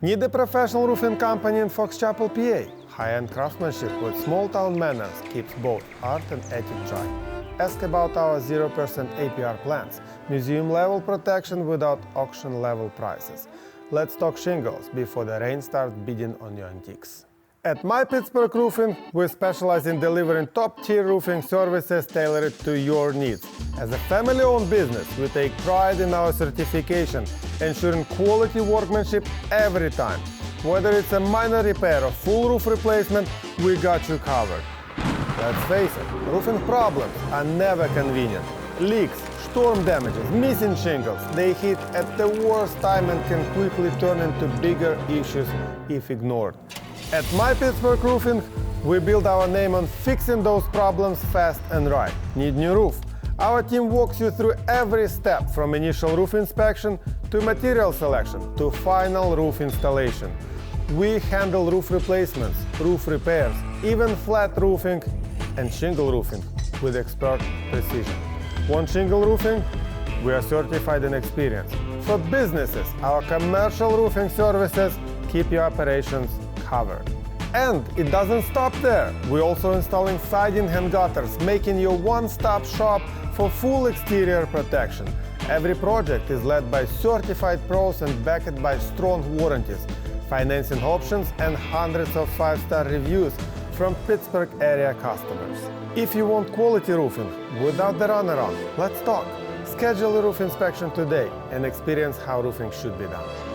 Need a professional roofing company in Fox Chapel, PA? High-end craftsmanship with small-town manners keeps both art and ethic dry. Ask about our 0% APR plans, museum-level protection without auction-level prices. Let's talk shingles before the rain starts bidding on your antiques. At My Pittsburgh Roofing, we specialize in delivering top-tier roofing services tailored to your needs. As a family-owned business, we take pride in our certification, ensuring quality workmanship every time. Whether it's a minor repair or full roof replacement, we got you covered. Let's face it, roofing problems are never convenient. Leaks, storm damages, missing shingles, they hit at the worst time and can quickly turn into bigger issues if ignored. At My Pittsburgh Roofing, we build our name on fixing those problems fast and right. Need new roof? Our team walks you through every step from initial roof inspection to material selection to final roof installation. We handle roof replacements, roof repairs, even flat roofing and shingle roofing with expert precision. Want shingle roofing? We are certified and experienced. For businesses, our commercial roofing services keep your operations covered. And it doesn't stop there. We're also installing siding and gutters, making you a one-stop shop for full exterior protection. Every project is led by certified pros and backed by strong warranties, financing options, and hundreds of 5-star reviews from Pittsburgh area customers. If you want quality roofing without the runaround, let's talk. Schedule a roof inspection today and experience how roofing should be done.